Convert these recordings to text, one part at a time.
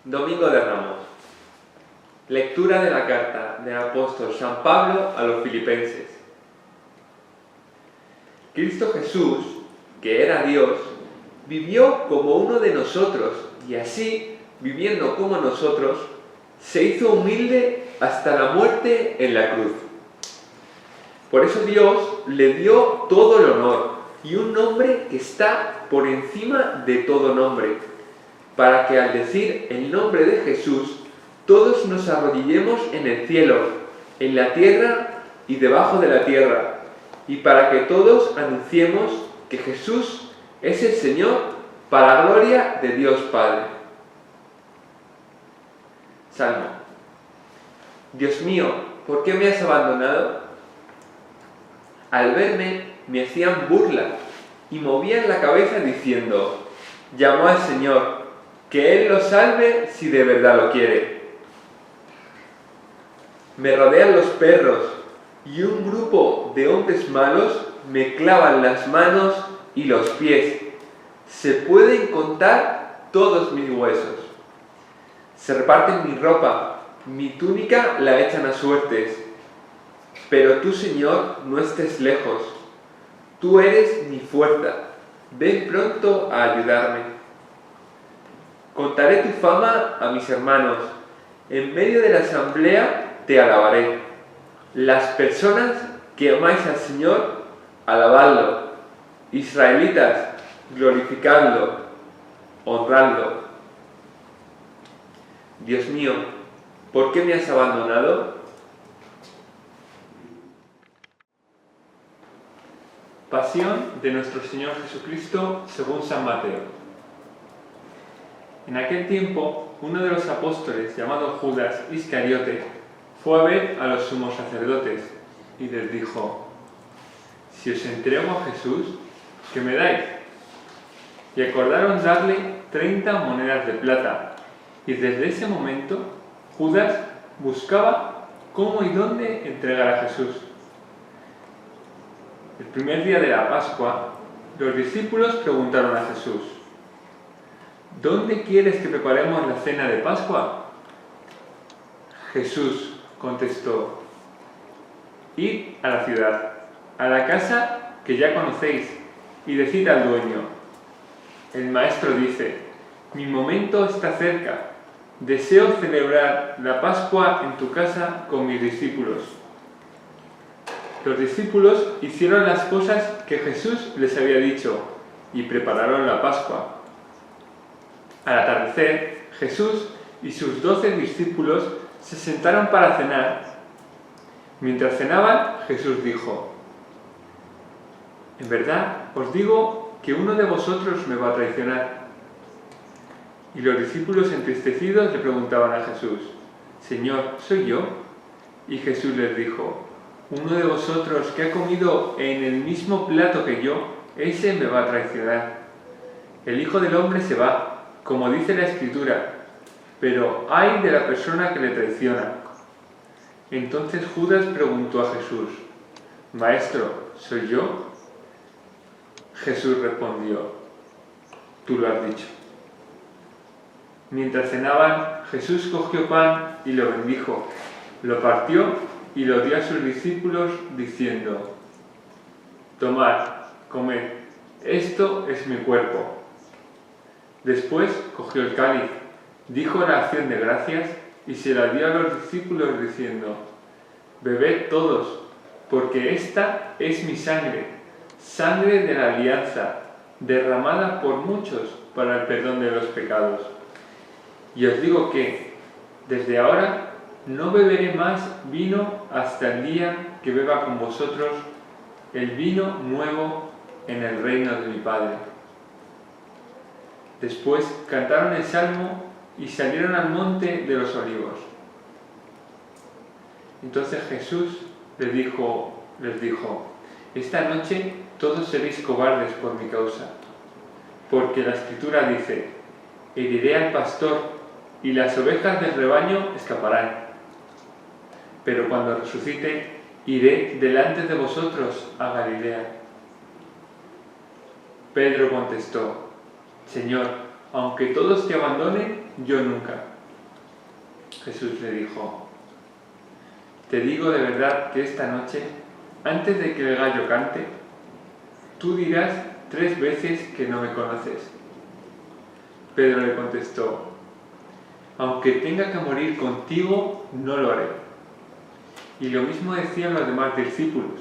Domingo de Ramos. Lectura de la carta del apóstol San Pablo a los Filipenses. Cristo Jesús, que era Dios, vivió como uno de nosotros y así, viviendo como nosotros, se hizo humilde hasta la muerte en la cruz. Por eso Dios le dio todo el honor y un nombre que está por encima de todo nombre, para que al decir el nombre de Jesús, todos nos arrodillemos en el cielo, en la tierra y debajo de la tierra, y para que todos anunciemos que Jesús es el Señor para gloria de Dios Padre. Salmo. Dios mío, ¿por qué me has abandonado? Al verme me hacían burla y movían la cabeza diciendo: llamó al Señor, que Él lo salve si de verdad lo quiere. Me rodean los perros y un grupo de hombres malos me clavan las manos y los pies. Se pueden contar todos mis huesos. Se reparten mi ropa, mi túnica la echan a suertes. Pero tú, Señor, no estés lejos. Tú eres mi fuerza. Ven pronto a ayudarme. Contaré tu fama a mis hermanos. En medio de la asamblea te alabaré. Las personas que amáis al Señor, alabadlo. Israelitas, glorificadlo, honradlo. Dios mío, ¿por qué me has abandonado? Pasión de nuestro Señor Jesucristo según San Mateo. En aquel tiempo, uno de los apóstoles, llamado Judas Iscariote, fue a ver a los sumos sacerdotes y les dijo: si os entrego a Jesús, ¿qué me dais? Y acordaron darle 30 monedas de plata, y desde ese momento Judas buscaba cómo y dónde entregar a Jesús. El primer día de la Pascua, los discípulos preguntaron a Jesús: ¿dónde quieres que preparemos la cena de Pascua? Jesús contestó: id a la ciudad, a la casa que ya conocéis, y decid al dueño: el maestro dice, mi momento está cerca, deseo celebrar la Pascua en tu casa con mis discípulos. Los discípulos hicieron las cosas que Jesús les había dicho y prepararon la Pascua. Al atardecer, Jesús y sus 12 discípulos se sentaron para cenar. Mientras cenaban, Jesús dijo: en verdad os digo que uno de vosotros me va a traicionar. Y los discípulos entristecidos le preguntaban a Jesús: Señor, ¿soy yo? Y Jesús les dijo: uno de vosotros que ha comido en el mismo plato que yo, ese me va a traicionar. El Hijo del Hombre se va, como dice la Escritura, pero ay de la persona que le traiciona. Entonces Judas preguntó a Jesús: Maestro, ¿soy yo? Jesús respondió: tú lo has dicho. Mientras cenaban, Jesús cogió pan y lo bendijo, lo partió y lo dio a sus discípulos diciendo: tomad, comed, esto es mi cuerpo. Después cogió el cáliz, dijo la acción de gracias y se la dio a los discípulos diciendo: bebed todos, porque esta es mi sangre, sangre de la alianza, derramada por muchos para el perdón de los pecados. Y os digo que, desde ahora, no beberé más vino hasta el día que beba con vosotros el vino nuevo en el reino de mi Padre. Después cantaron el salmo y salieron al monte de los olivos. Entonces Jesús les dijo: esta noche todos seréis cobardes por mi causa, porque la Escritura dice: heriré al pastor y las ovejas del rebaño escaparán. Pero cuando resucite, iré delante de vosotros a Galilea. Pedro contestó: Señor, aunque todos te abandonen, yo nunca. Jesús le dijo: te digo de verdad que esta noche, antes de que el gallo cante, tú dirás 3 veces que no me conoces. Pedro le contestó: aunque tenga que morir contigo, no lo haré. Y lo mismo decían los demás discípulos.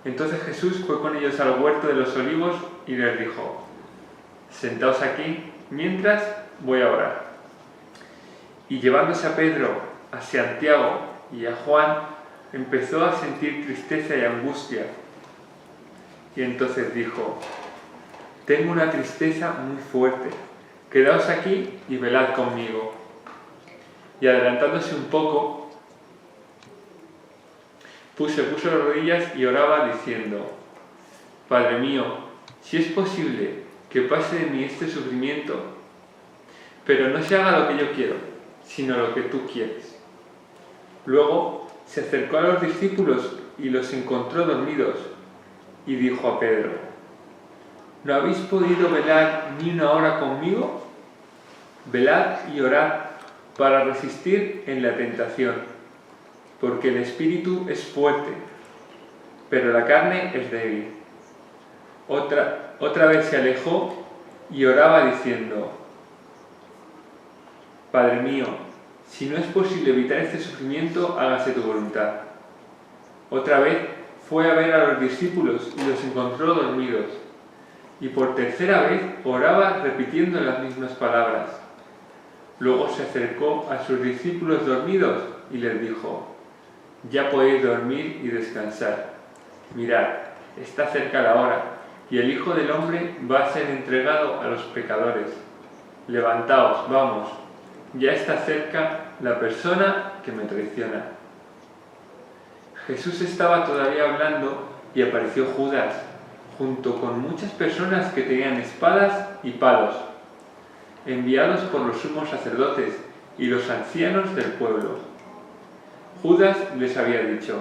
Entonces Jesús fue con ellos al huerto de los olivos y les dijo: sentaos aquí mientras voy a orar. Y llevándose a Pedro, a Santiago y a Juan, empezó a sentir tristeza y angustia. Y entonces dijo: tengo una tristeza muy fuerte, quedaos aquí y velad conmigo. Y adelantándose un poco, se puso de rodillas y oraba diciendo: Padre mío, si es posible que pase de mí este sufrimiento, pero no se haga lo que yo quiero, sino lo que tú quieres. Luego se acercó a los discípulos y los encontró dormidos, y dijo a Pedro: ¿no habéis podido velar ni una hora conmigo? Velad y orad para resistir en la tentación, porque el espíritu es fuerte, pero la carne es débil. Otra vez se alejó y oraba diciendo: Padre mío, si no es posible evitar este sufrimiento, hágase tu voluntad. Otra vez fue a ver a los discípulos y los encontró dormidos, y por tercera vez oraba repitiendo las mismas palabras. Luego se acercó a sus discípulos dormidos y les dijo: ya podéis dormir y descansar. Mirad, está cerca la hora, y el Hijo del Hombre va a ser entregado a los pecadores. Levantaos, vamos, ya está cerca la persona que me traiciona. Jesús estaba todavía hablando y apareció Judas, junto con muchas personas que tenían espadas y palos, enviados por los sumos sacerdotes y los ancianos del pueblo. Judas les había dicho: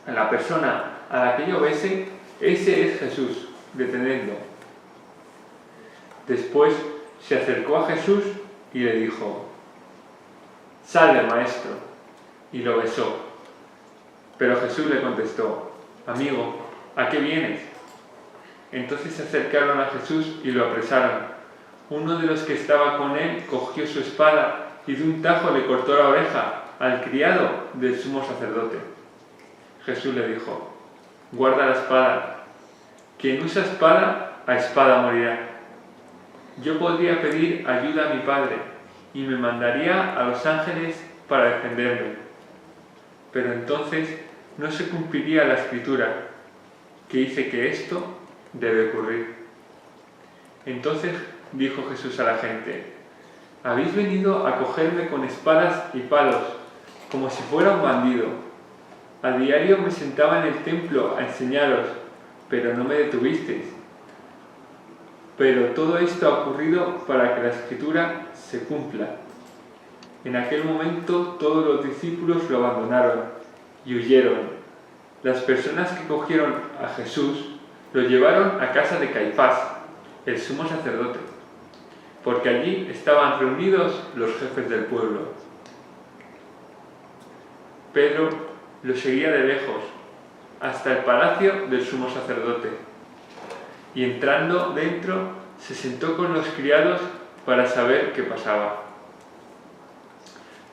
a la persona a la que yo bese, ese es Jesús, detenedlo. Después se acercó a Jesús y le dijo: salve, maestro, y lo besó. Pero Jesús le contestó: amigo, ¿a qué vienes? Entonces se acercaron a Jesús y lo apresaron. Uno de los que estaba con él cogió su espada y de un tajo le cortó la oreja al criado del sumo sacerdote. Jesús le dijo: guarda la espada. Quien usa espada, a espada morirá. Yo podría pedir ayuda a mi Padre y me mandaría a los ángeles para defenderme. Pero entonces no se cumpliría la escritura que dice que esto debe ocurrir. Entonces dijo Jesús a la gente: habéis venido a cogerme con espadas y palos, como si fuera un bandido. A diario me sentaba en el templo a enseñaros, pero no me detuvisteis. Pero todo esto ha ocurrido para que la escritura se cumpla. En aquel momento todos los discípulos lo abandonaron y huyeron. Las personas que cogieron a Jesús lo llevaron a casa de Caifás, el sumo sacerdote, porque allí estaban reunidos los jefes del pueblo. Pedro lo seguía de lejos hasta el palacio del sumo sacerdote, y entrando dentro se sentó con los criados para saber qué pasaba.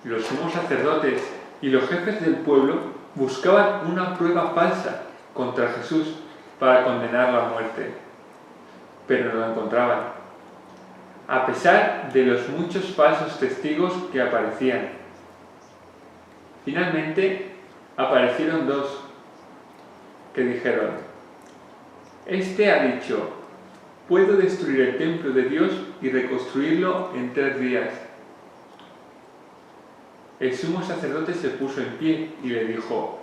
Los sumos sacerdotes y los jefes del pueblo buscaban una prueba falsa contra Jesús para condenarlo a muerte, pero no la encontraban, a pesar de los muchos falsos testigos que aparecían. Finalmente aparecieron 2 que dijeron: este ha dicho, puedo destruir el templo de Dios y reconstruirlo en 3 días. El sumo sacerdote se puso en pie y le dijo: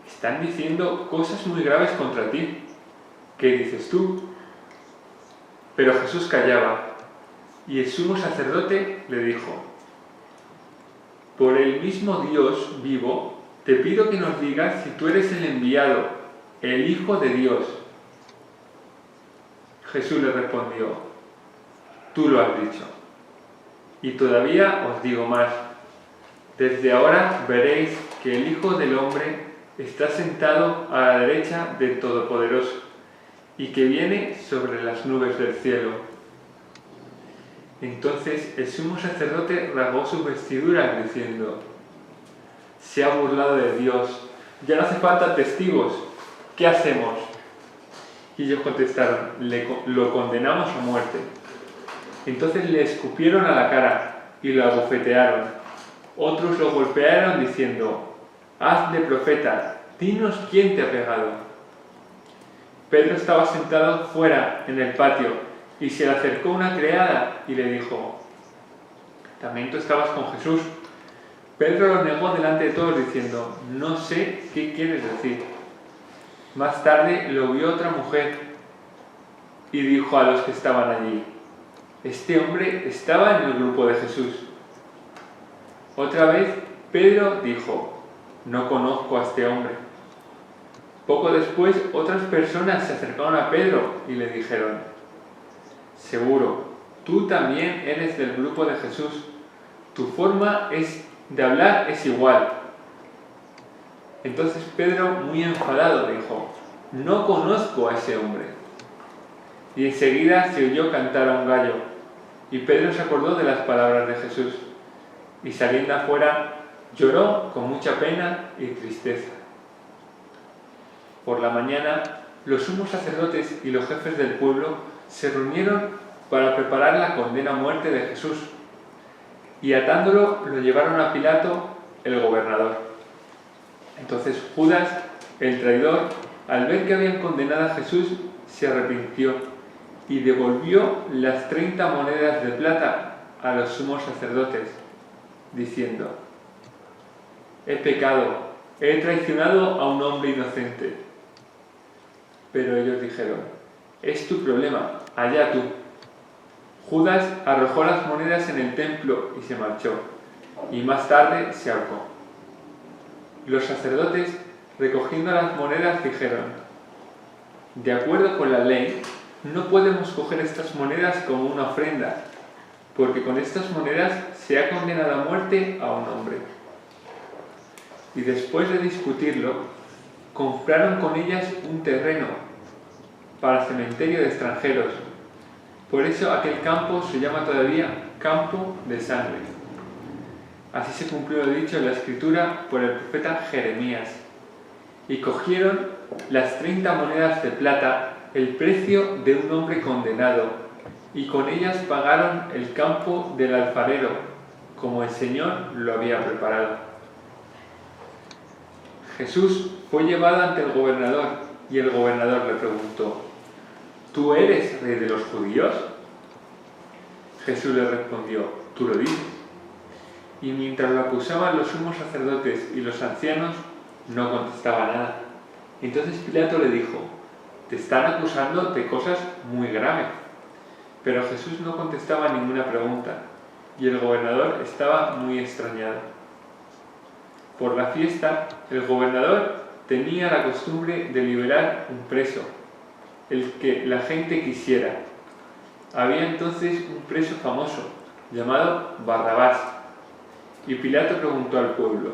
están diciendo cosas muy graves contra ti. ¿Qué dices tú? Pero Jesús callaba, y el sumo sacerdote le dijo: por el mismo Dios vivo, te pido que nos digas si tú eres el enviado, el Hijo de Dios. Jesús le respondió: tú lo has dicho. Y todavía os digo más, Desde ahora veréis que el Hijo del Hombre está sentado a la derecha del Todopoderoso y que viene sobre las nubes del cielo. Entonces el sumo sacerdote rasgó sus vestiduras diciendo: se ha burlado de Dios, ya no hace falta testigos, ¿qué hacemos? Y ellos contestaron: lo condenamos a muerte. Entonces le escupieron a la cara y lo abofetearon. Otros lo golpearon diciendo: haz de profeta, dinos quién te ha pegado. Pedro estaba sentado fuera en el patio y se le acercó una criada y le dijo: ¿también tú estabas con Jesús? Pedro lo negó delante de todos diciendo: no sé qué quieres decir. Más tarde lo vio otra mujer y dijo a los que estaban allí: este hombre estaba en el grupo de Jesús. Otra vez Pedro dijo: no conozco a este hombre. Poco después otras personas se acercaron a Pedro y le dijeron: seguro, tú también eres del grupo de Jesús. Tu forma de hablar es igual. Entonces Pedro, muy enfadado, dijo: no conozco a ese hombre. Y enseguida se oyó cantar a un gallo, y Pedro se acordó de las palabras de Jesús, y saliendo afuera lloró con mucha pena y tristeza. Por la mañana, los sumos sacerdotes y los jefes del pueblo se reunieron para preparar la condena a muerte de Jesús, y atándolo lo llevaron a Pilato, el gobernador. Entonces Judas, el traidor, al ver que habían condenado a Jesús, se arrepintió y devolvió las 30 monedas de plata a los sumos sacerdotes, diciendo: he pecado, he traicionado a un hombre inocente. Pero ellos dijeron: es tu problema, allá tú. Judas arrojó las monedas en el templo y se marchó, y más tarde se ahorcó. Los sacerdotes, recogiendo las monedas, dijeron: de acuerdo con la ley, no podemos coger estas monedas como una ofrenda, porque con estas monedas se ha condenado a muerte a un hombre. Y después de discutirlo, compraron con ellas un terreno para cementerio de extranjeros. Por eso aquel campo se llama todavía Campo de Sangre. Así se cumplió lo dicho en la Escritura por el profeta Jeremías. Y cogieron las 30 monedas de plata, el precio de un hombre condenado, y con ellas pagaron el campo del alfarero, como el Señor lo había preparado. Jesús fue llevado ante el gobernador, y el gobernador le preguntó: ¿tú eres rey de los judíos? Jesús le respondió: tú lo dices. Y mientras lo acusaban los sumos sacerdotes y los ancianos, no contestaba nada. Entonces Pilato le dijo: te están acusando de cosas muy graves. Pero Jesús no contestaba ninguna pregunta, y el gobernador estaba muy extrañado. Por la fiesta, el gobernador tenía la costumbre de liberar un preso, el que la gente quisiera. Había entonces un preso famoso, llamado Barrabás, y Pilato preguntó al pueblo: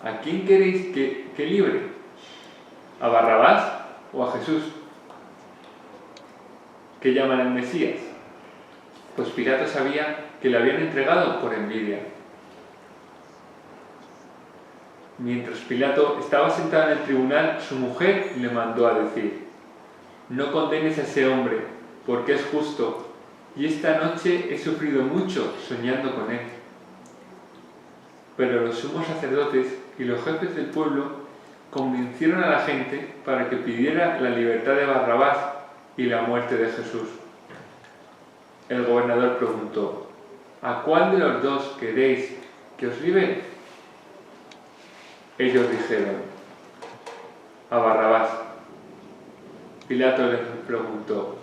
¿a quién queréis que libre? ¿A Barrabás o a Jesús, que llaman el Mesías? Pues Pilato sabía que le habían entregado por envidia. Mientras Pilato estaba sentado en el tribunal, su mujer le mandó a decir: no condenes a ese hombre, porque es justo, y esta noche he sufrido mucho soñando con él. Pero los sumos sacerdotes y los jefes del pueblo convencieron a la gente para que pidiera la libertad de Barrabás y la muerte de Jesús. El gobernador preguntó: ¿a cuál de los dos queréis que os libere? Ellos dijeron: a Barrabás. Pilato les preguntó: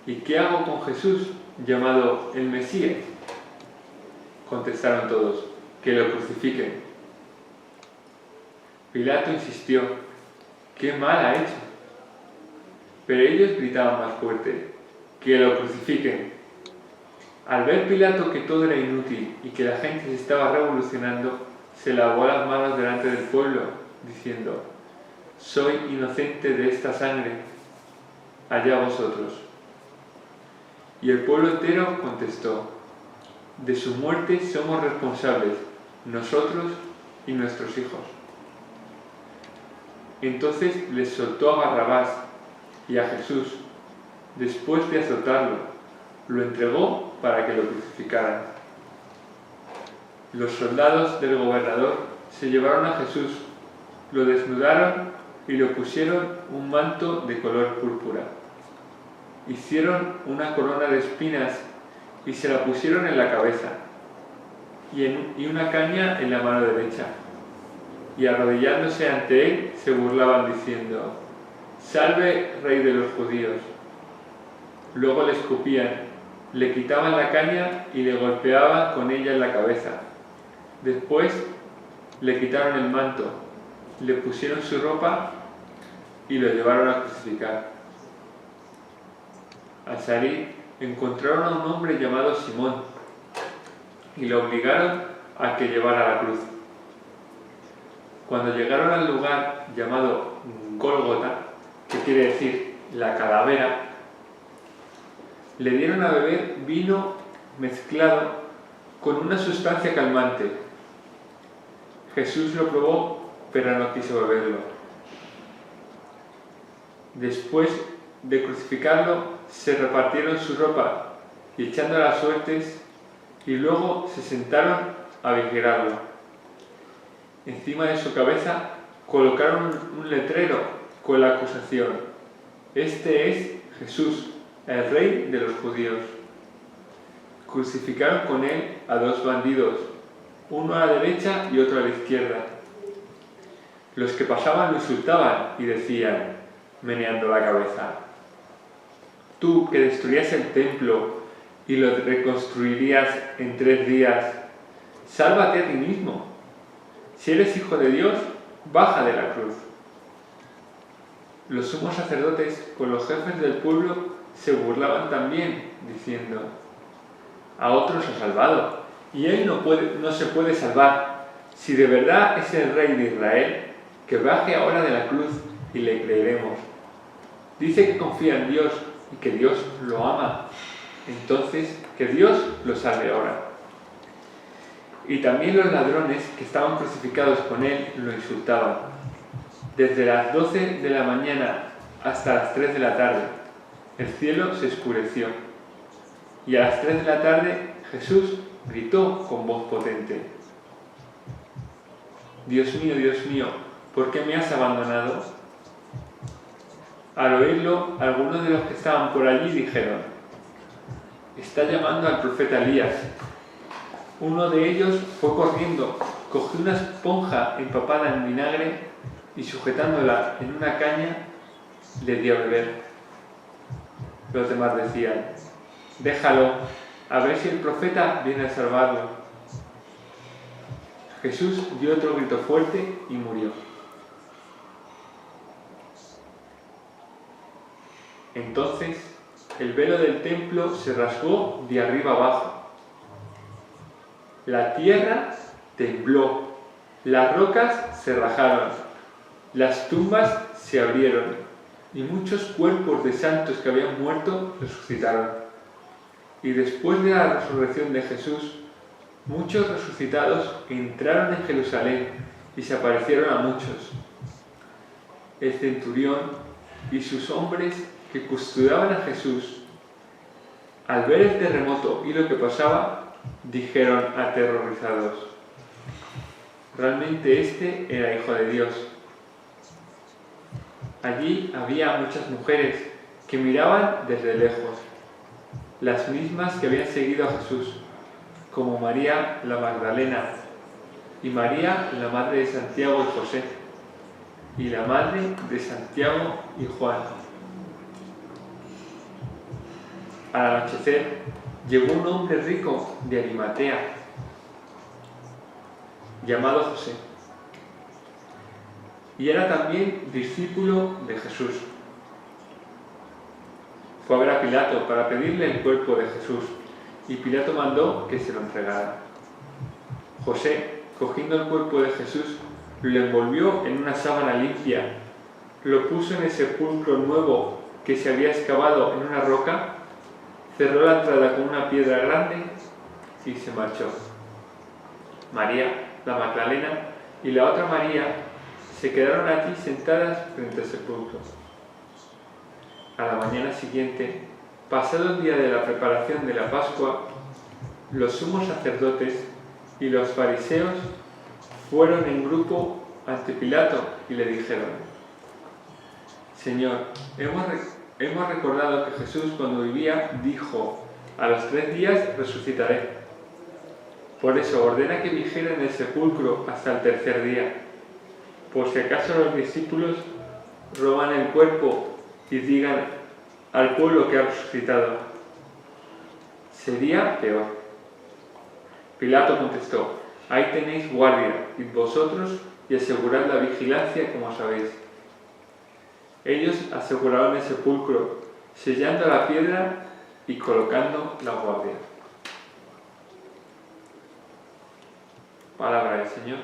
¿y qué hago con Jesús, llamado el Mesías? Contestaron todos: que lo crucifiquen. Pilato insistió: ¿qué mal ha hecho? Pero ellos gritaban más fuerte: que lo crucifiquen. Al ver Pilato que todo era inútil y que la gente se estaba revolucionando, se lavó las manos delante del pueblo, diciendo: «Soy inocente de esta sangre, allá vosotros». Y el pueblo entero contestó: «De su muerte somos responsables, nosotros y nuestros hijos». Entonces les soltó a Barrabás, y a Jesús, después de azotarlo, lo entregó para que lo crucificaran. Los soldados del gobernador se llevaron a Jesús, lo desnudaron y le pusieron un manto de color púrpura. Hicieron una corona de espinas y se la pusieron en la cabeza, y una caña en la mano derecha. Y arrodillándose ante él, se burlaban diciendo: «Salve, Rey de los judíos». Luego le escupían, le quitaban la caña y le golpeaban con ella en la cabeza. Después le quitaron el manto, le pusieron su ropa y lo llevaron a crucificar. Al salir, encontraron a un hombre llamado Simón y lo obligaron a que llevara la cruz. Cuando llegaron al lugar llamado Gólgota, que quiere decir la calavera, le dieron a beber vino mezclado con una sustancia calmante. Jesús lo probó, pero no quiso beberlo. Después de crucificarlo, se repartieron su ropa y echando las suertes, y luego se sentaron a vigilarlo. Encima de su cabeza colocaron un letrero con la acusación: «Este es Jesús, el Rey de los judíos». Crucificaron con él a dos bandidos, uno a la derecha y otro a la izquierda. Los que pasaban lo insultaban y decían, meneando la cabeza: «Tú que destruías el templo y lo reconstruirías en 3 días, sálvate a ti mismo. Si eres hijo de Dios, baja de la cruz». Los sumos sacerdotes con los jefes del pueblo se burlaban también, diciendo: «A otros ha salvado, y él no se puede salvar. Si de verdad es el Rey de Israel, que baje ahora de la cruz y le creeremos. Dice que confía en Dios y que Dios lo ama. Entonces, que Dios lo salve ahora». Y también los ladrones que estaban crucificados con él lo insultaban. Desde las 12 de la mañana hasta las 3 de la tarde, el cielo se oscureció. Y a las 3 de la tarde, Jesús gritó con voz potente: Dios mío, ¿por qué me has abandonado?». Al oírlo, algunos de los que estaban por allí dijeron: «Está llamando al profeta Elías». Uno de ellos fue corriendo, cogió una esponja empapada en vinagre y sujetándola en una caña, le dio a beber. Los demás decían: «Déjalo, a ver si el profeta viene a salvarlo». Jesús dio otro grito fuerte y murió. Entonces el velo del templo se rasgó de arriba abajo. La tierra tembló, las rocas se rajaron, las tumbas se abrieron y muchos cuerpos de santos que habían muerto resucitaron. Y después de la resurrección de Jesús, muchos resucitados entraron en Jerusalén y se aparecieron a muchos. El centurión y sus hombres que custodiaban a Jesús, al ver el terremoto y lo que pasaba, dijeron aterrorizados: «Realmente este era hijo de Dios». Allí había muchas mujeres que miraban desde lejos, las mismas que habían seguido a Jesús, como María la Magdalena, y María la madre de Santiago y José, y la madre de Santiago y Juan. Al anochecer llegó un hombre rico de Arimatea, llamado José, y era también discípulo de Jesús. Fue a ver a Pilato para pedirle el cuerpo de Jesús, y Pilato mandó que se lo entregaran. José, cogiendo el cuerpo de Jesús, lo envolvió en una sábana limpia, lo puso en el sepulcro nuevo que se había excavado en una roca, cerró la entrada con una piedra grande y se marchó. María, la Magdalena, y la otra María se quedaron allí sentadas frente al sepulcro. A la mañana siguiente, pasado el día de la preparación de la Pascua, los sumos sacerdotes y los fariseos fueron en grupo ante Pilato y le dijeron: Señor, hemos recordado que Jesús, cuando vivía, dijo: a los 3 días resucitaré. Por eso ordena que vigilen el sepulcro hasta el 3er día, por si acaso los discípulos roban el cuerpo y digan al pueblo que ha resucitado. Sería peor. Pilato contestó: ahí tenéis guardia, id vosotros y asegurad la vigilancia como sabéis. Ellos aseguraron el sepulcro, sellando la piedra y colocando la guardia. Palabra del Señor.